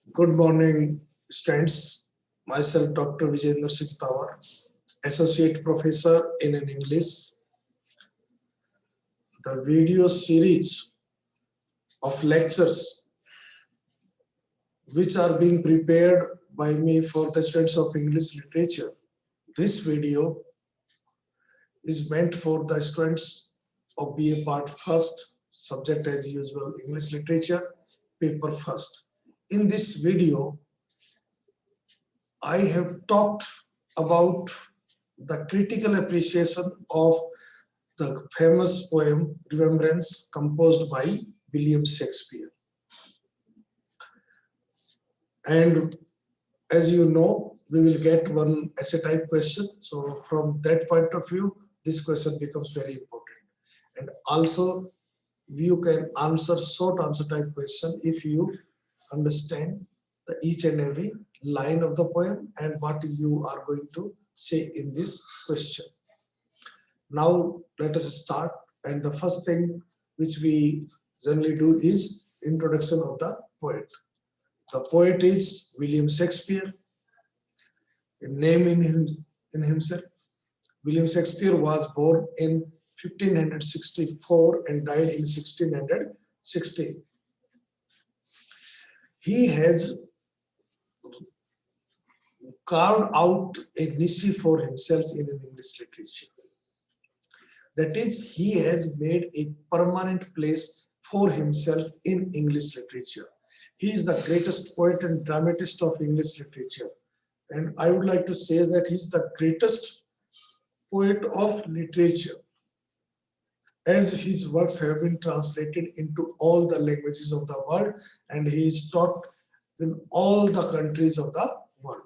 Good morning, students. Myself, Dr. Vijayendra Singh Tawar, Associate Professor in English. The video series of lectures which are being prepared by me for the students of English literature. This video is meant for the students of BA Part First, subject as usual English literature, paper first. In this video, I have talked about the critical appreciation of the famous poem Remembrance, composed by William Shakespeare. And as you know, we will get one essay type question. So from that point of view, this question becomes very important. And also, you can answer short answer type question if you understand the each and every line of the poem and what you are going to say in this question. Now let us start, and the first thing which we generally do is introduction of the poet. The poet is William Shakespeare, a name in himself. William Shakespeare was born in 1564 and died in 1660. He has carved out a niche for himself in English literature. That is, he has made a permanent place for himself in English literature. He is the greatest poet and dramatist of English literature. And I would like to say that he's the greatest poet of literature, as his works have been translated into all the languages of the world, and he is taught in all the countries of the world.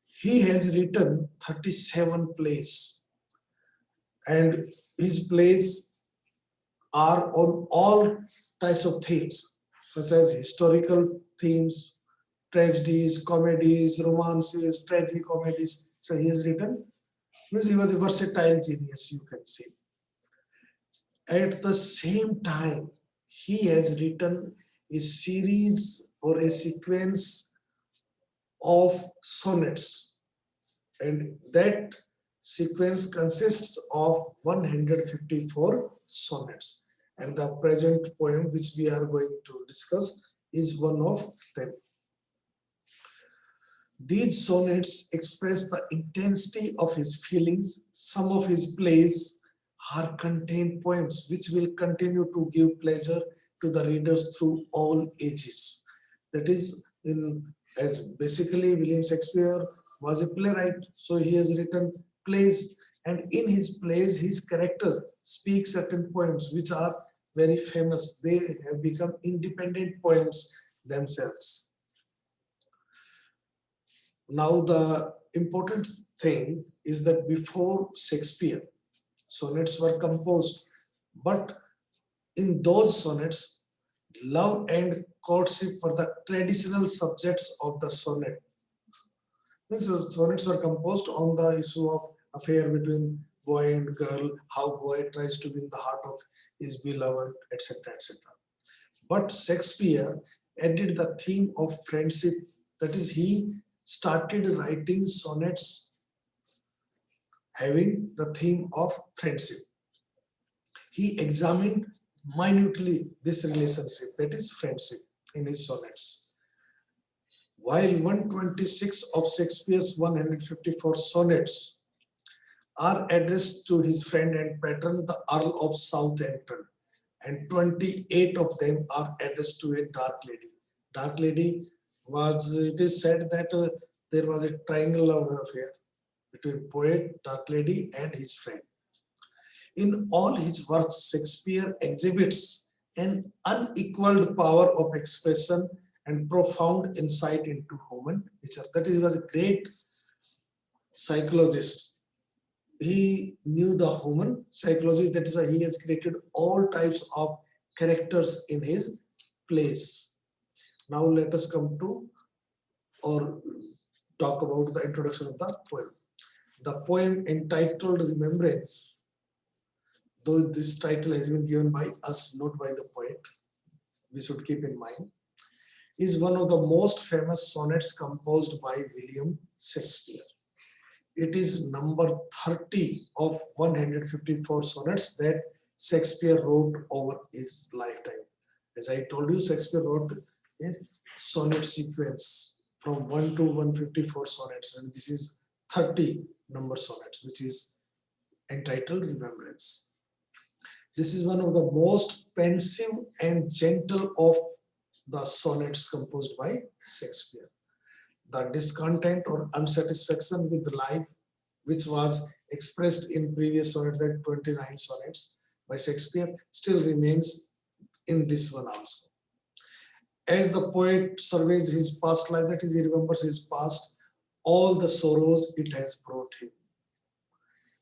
He has written 37 plays, and his plays are on all types of themes, such as historical themes, tragedies, comedies, romances, tragicomedies. So he has written, means he was a versatile genius, you can say. At the same time, he has written a series or a sequence of sonnets, and that sequence consists of 154 sonnets, and the present poem which we are going to discuss is one of them. These sonnets express the intensity of his feelings. Some of his plays are contained poems which will continue to give pleasure to the readers through all ages. That is, as basically William Shakespeare was a playwright, so he has written plays, and in his plays his characters speak certain poems which are very famous. They have become independent poems themselves. Now the important thing is that before Shakespeare, sonnets were composed, but in those sonnets, love and courtship were the traditional subjects of the sonnet. Means sonnets were composed on the issue of affair between boy and girl, how boy tries to win the heart of his beloved, etc., etc. But Shakespeare added the theme of friendship. That is, he started writing sonnets having the theme of friendship. He examined minutely this relationship, that is friendship, in his sonnets. While 126 of Shakespeare's 154 sonnets are addressed to his friend and patron, the Earl of Southampton, and 28 of them are addressed to a dark lady. Dark lady was, it is said that there was a triangle love affair between poet, dark lady, and his friend. In all his works, Shakespeare exhibits an unequaled power of expression and profound insight into human nature. That is, he was a great psychologist. He knew the human psychology. That is why he has created all types of characters in his plays. Now let us come to or talk about the introduction of the poem. The poem entitled Remembrance, though this title has been given by us, not by the poet, we should keep in mind, is one of the most famous sonnets composed by William Shakespeare. It is number 30 of 154 sonnets that Shakespeare wrote over his lifetime. As I told you, Shakespeare wrote a sonnet sequence from 1 to 154 sonnets, and this is 30 number sonnets, which is entitled Remembrance. This is one of the most pensive and gentle of the sonnets composed by Shakespeare. The discontent or unsatisfaction with life, which was expressed in previous sonnet, that 29 sonnets by Shakespeare, still remains in this one also. As the poet surveys his past life, that is, he remembers his past, all the sorrows it has brought him.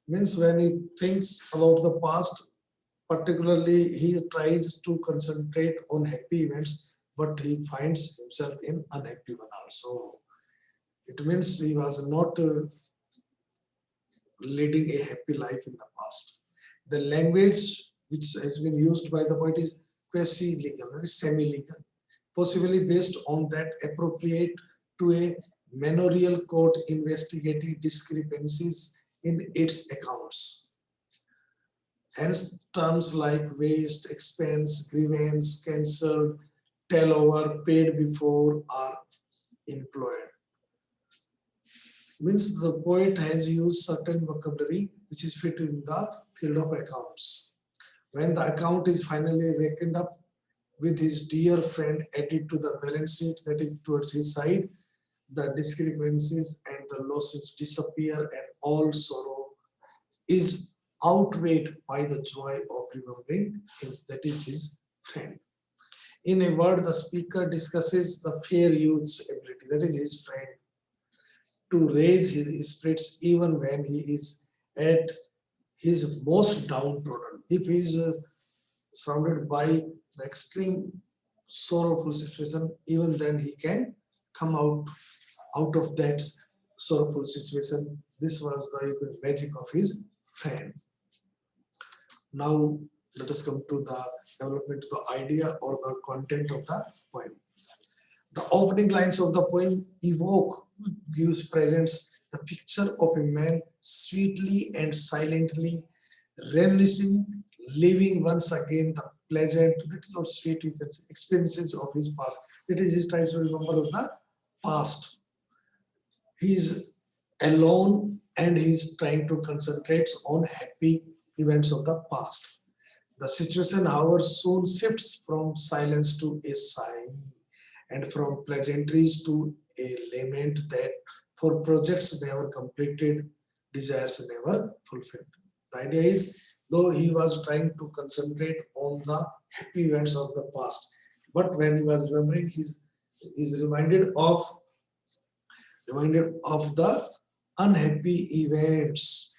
Means when he thinks about the past, particularly he tries to concentrate on happy events, but he finds himself in unhappy one also. It means he was not leading a happy life in the past. The language which has been used by the poet is quasi-legal, that is semi-legal, possibly based on that appropriate to a manorial court investigating discrepancies in its accounts. Hence, terms like waste, expense, grievance, cancelled, tell over, paid before are employed. Means the poet has used certain vocabulary which is fit in the field of accounts. When the account is finally reckoned up with his dear friend added to the balance sheet, that is towards his side, the discrepancies and the losses disappear and all sorrow is outweighed by the joy of remembering him, that is his friend. In a word, the speaker discusses the fair youth's ability, that is his friend, to raise his spirits even when he is at his most downtrodden. If he is surrounded by the extreme sorrowful situation, even then he can come out of that sorrowful situation. This was the magic of his friend. Now let us come to the development of the idea or the content of the poem. The opening lines of the poem presents the picture of a man sweetly and silently reminiscing, living once again the pleasant, that is or sweet, you can say, experiences of his past. That is, he tries to remember of the past. He is alone and he is trying to concentrate on happy events of the past. The situation, however, soon shifts from silence to a sigh, and from pleasantries to a lament that for projects never completed, desires never fulfilled. The idea is, though he was trying to concentrate on the happy events of the past, but when he was remembering, he's reminded of the unhappy events.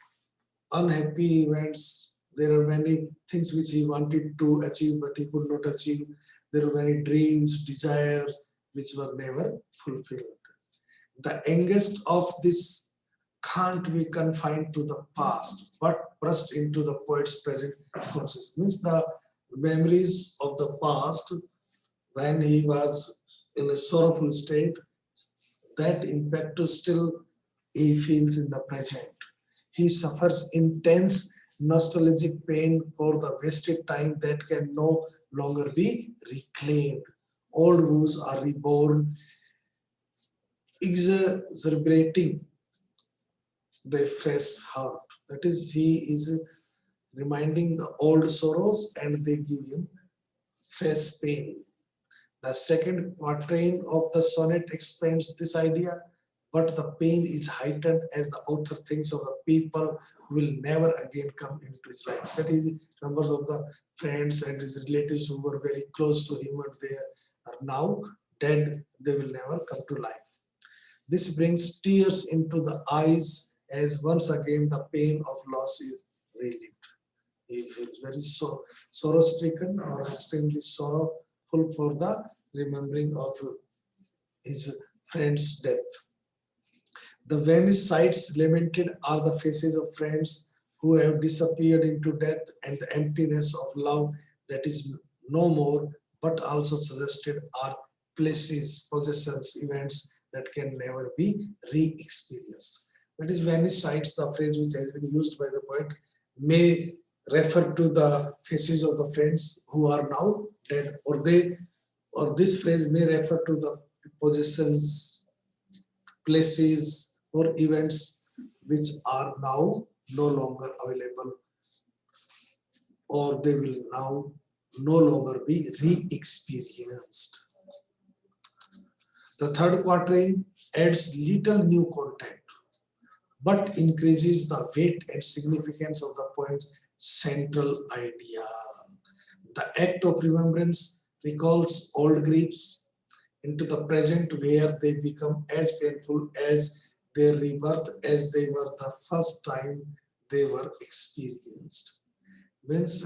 Unhappy events. There are many things which he wanted to achieve, but he could not achieve. There were many dreams, desires, which were never fulfilled. The angst of this can't be confined to the past, but burst into the poet's present consciousness. Means the memories of the past when he was in a sorrowful state, that impact still he feels in the present. He suffers intense nostalgic pain for the wasted time that can no longer be reclaimed. Old wounds are reborn, exacerbating the fresh heart. That is, he is reminding the old sorrows and they give him fresh pain. The second quatrain of the sonnet expands this idea, but the pain is heightened as the author thinks of the people who will never again come into his life. That is, numbers of the friends and his relatives who were very close to him and they are now dead, they will never come to life. This brings tears into the eyes as once again the pain of loss is relived. He feels very sorrow-stricken or extremely sorrowful for the remembering of his friend's death. The vanished sights lamented are the faces of friends who have disappeared into death and the emptiness of love that is no more, but also suggested are places, possessions, events that can never be re-experienced. That is, when he cites the phrase which has been used by the poet, may refer to the faces of the friends who are now dead, or this phrase may refer to the possessions, places, or events which are now no longer available, or they will now no longer be re-experienced. The third quatrain adds little new content, but increases the weight and significance of the poem's central idea. The act of remembrance recalls old griefs into the present, where they become as painful as their rebirth as they were the first time they were experienced. Means,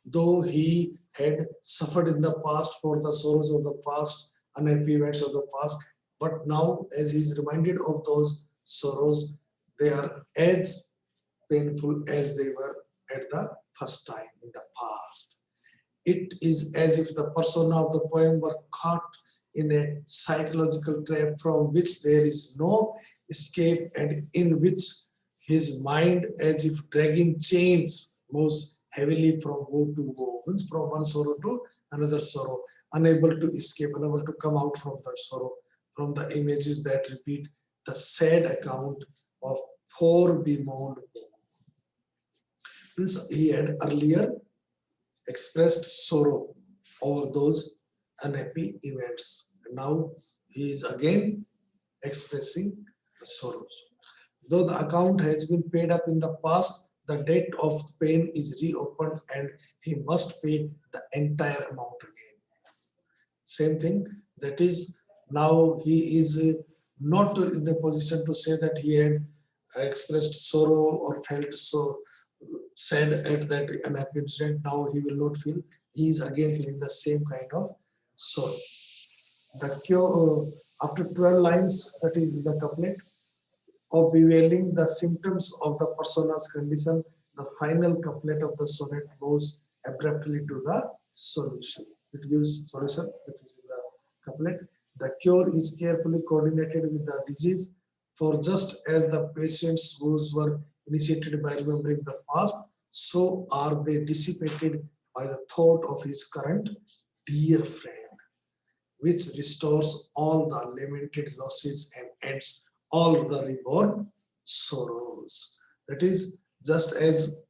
though he had suffered in the past for the sorrows of the past, unhappy events of the past, but now, as he is reminded of those sorrows, they are as painful as they were at the first time in the past. It is as if the persona of the poem were caught in a psychological trap from which there is no escape, and in which his mind, as if dragging chains, moves heavily from woe to woe, means from one sorrow to another sorrow, unable to escape, unable to come out from that sorrow, from the images that repeat the sad account of four bemoaned woe. Means he had earlier expressed sorrow over those unhappy events. Now he is again expressing the sorrows. Though the account has been paid up in the past, the debt of pain is reopened and he must pay the entire amount again. Same thing, that is, now he is not in a position to say that he had expressed sorrow or felt so sad at that unhappy incident. Now he will not feel, he is again feeling the same kind of sorrow. The cure, after 12 lines, that is the couplet, of bewailing the symptoms of the persona's condition, the final couplet of the sonnet goes abruptly to the solution. It gives solution, that is in the couplet. The cure is carefully coordinated with the disease, for just as the patient's woes were initiated by remembering the past, so are they dissipated by the thought of his current dear friend, which restores all the lamented losses and ends all the reborn sorrows. That is, just as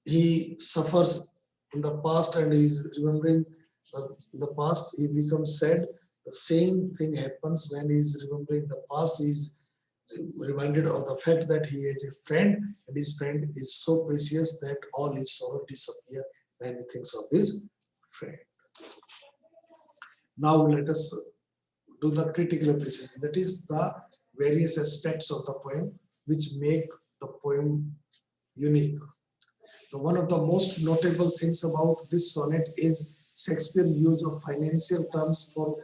he suffers in the past and he is remembering the past, he becomes sad. The same thing happens when he is remembering the past. He is reminded of the fact that he has a friend, and his friend is so precious that all his sorrow disappear when he thinks of his friend. Now let us do the critical appreciation. That is the various aspects of the poem which make the poem unique. So one of the most notable things about this sonnet is Shakespeare's use of financial terms for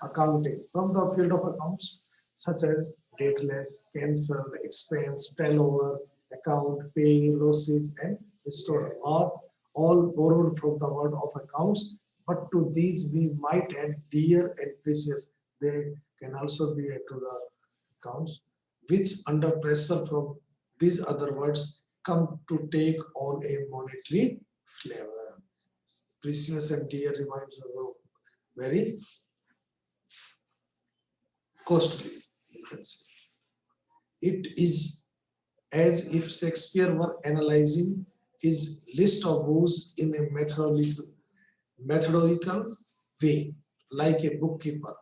accounting from the field of accounts, such as dateless, cancel, expense, spillover, account, pay, losses, and restore, are all borrowed from the word of accounts. But to these we might add dear and precious. They can also be added to the accounts, which under pressure from these other words come to take on a monetary flavor. Precious and dear reminds of very costly, you can say. It is as if Shakespeare were analyzing his list of woes in a methodical way, like a bookkeeper.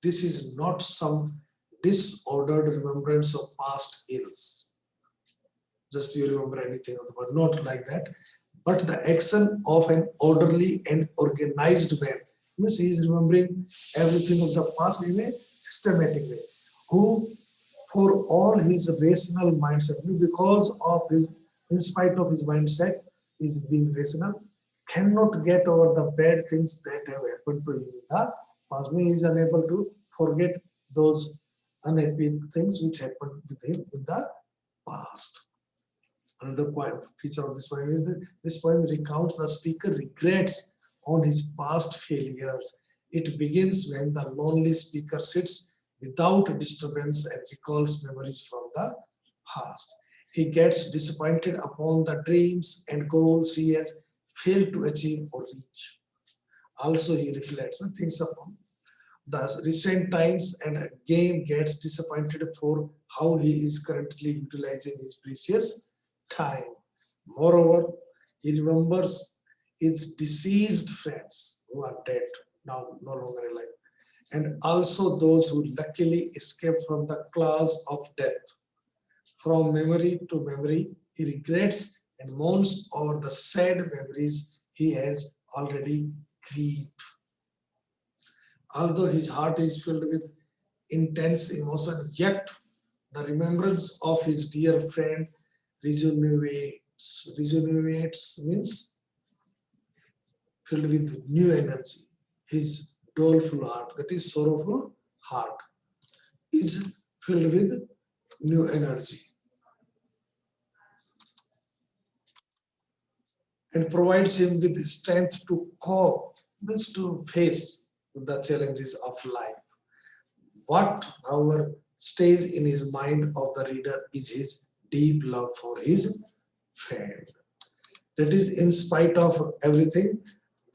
This is not some disordered remembrance of past ills. Just you remember anything of the past, not like that, but the action of an orderly and organized man. Means he is remembering everything of the past in a systematic way, who for all his rational mindset, because of his, in spite of his mindset, is being rational, cannot get over the bad things that have happened to him in the past. He is unable to forget those unhappy things which happened with him in the past. Another feature of this poem is that this poem recounts the speaker regrets on his past failures It begins when the lonely speaker sits without disturbance and recalls memories from the past. He gets disappointed upon the dreams and goals he has failed to achieve or reach. Also, he reflects and thinks upon the recent times and again gets disappointed for how he is currently utilizing his precious time. Moreover, he remembers his deceased friends who are dead, now no longer alive, and also those who luckily escaped from the claws of death. From memory to memory, he regrets and mourns over the sad memories he has already grieved. Although his heart is filled with intense emotion, yet the remembrance of his dear friend rejuvenates. Rejuvenates means filled with new energy. His doleful heart, that is sorrowful heart, is filled with new energy and provides him with strength to cope, means to face the challenges of life. What, however, stays in his mind of the reader is his deep love for his friend. That is, in spite of everything,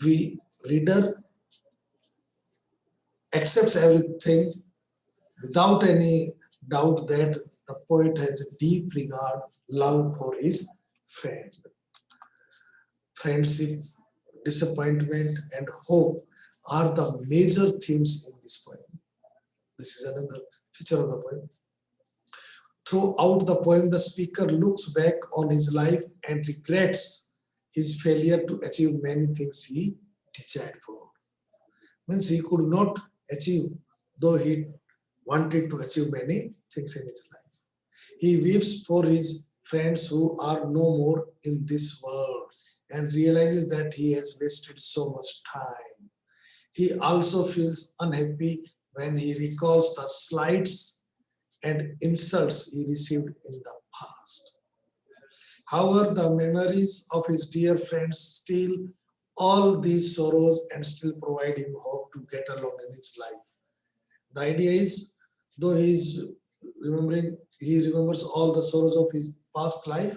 we reader accepts everything without any doubt that the poet has a deep regard, love for his friend. Friendship, disappointment, and hope are the major themes in this poem. This is another feature of the poem. Throughout the poem, the speaker looks back on his life and regrets his failure to achieve many things he desired for. Means he could not achieve, though he wanted to achieve many things in his life. He weeps for his friends who are no more in this world and realizes that he has wasted so much time. He also feels unhappy when he recalls the slights and insults he received in the past. However, the memories of his dear friends steal all these sorrows and still provide him hope to get along in his life. The idea is, though he remembers all the sorrows of his past life,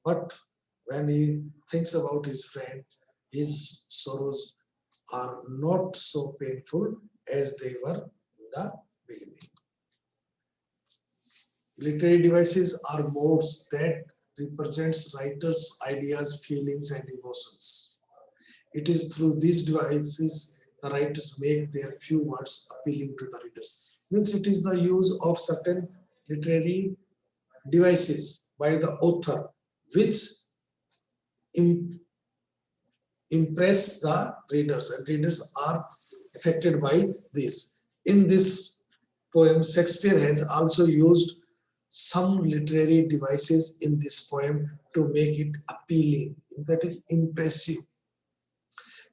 but when he thinks about his friend, his sorrows are not so painful as they were in the beginning. Literary devices are modes that represents writers' ideas, feelings, and emotions. It is through these devices the writers make their few words appealing to the readers. Means it is the use of certain literary devices by the author which im- impress the readers, and readers are affected by this. In this poem, Shakespeare has also used some literary devices in this poem to make it appealing, that is impressive.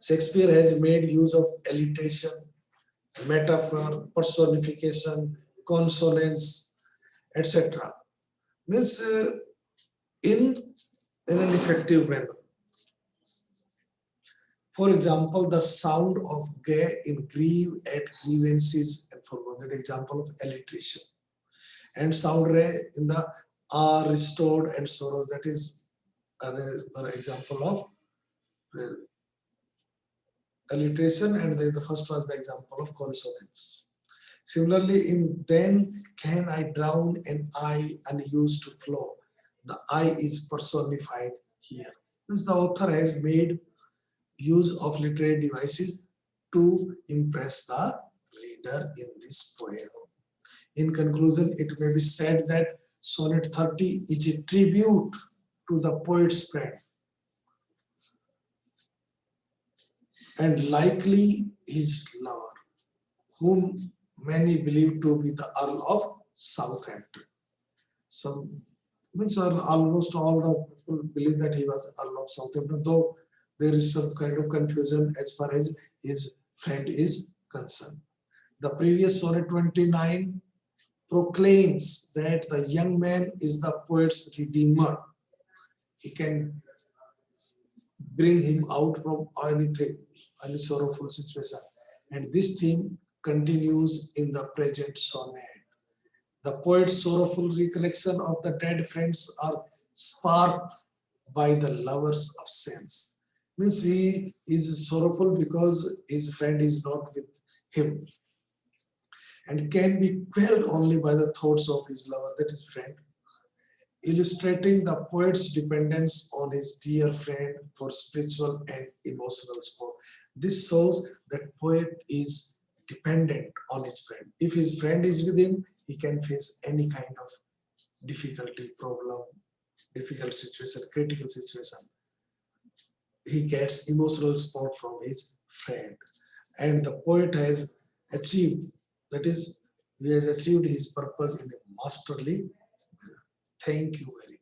Shakespeare has made use of alliteration, metaphor, personification, consonants, etc. Means in, in an effective manner. For example, the sound of gay in grieve at grievances and forgotten, example of alliteration. And sound re in the are restored and sorrows, that is an example of alliteration, and then the first was the example of consonants. Similarly, in then can I drown an eye unused to flow, the eye is personified here. Means the author has made use of literary devices to impress the reader in this poem. In conclusion, it may be said that Sonnet 30 is a tribute to the poet's friend and likely his lover, whom many believe to be the Earl of Southampton. So, means almost all the people believe that he was Earl of Southampton, though there is some kind of confusion as far as his friend is concerned. The previous sonnet 29 proclaims that the young man is the poet's redeemer. He can bring him out from anything, any sorrowful situation. And this theme continues in the present sonnet. The poet's sorrowful recollection of the dead friends are sparked by the lover's absence. Means he is sorrowful because his friend is not with him and can be quelled only by the thoughts of his lover, that is friend, illustrating the poet's dependence on his dear friend for spiritual and emotional support. This shows that poet is dependent on his friend. If his friend is with him, he can face any kind of difficulty, problem, difficult situation, critical situation. He gets emotional support from his friend. And the poet has achieved, that is, he has achieved his purpose in a masterly manner. Thank you very much.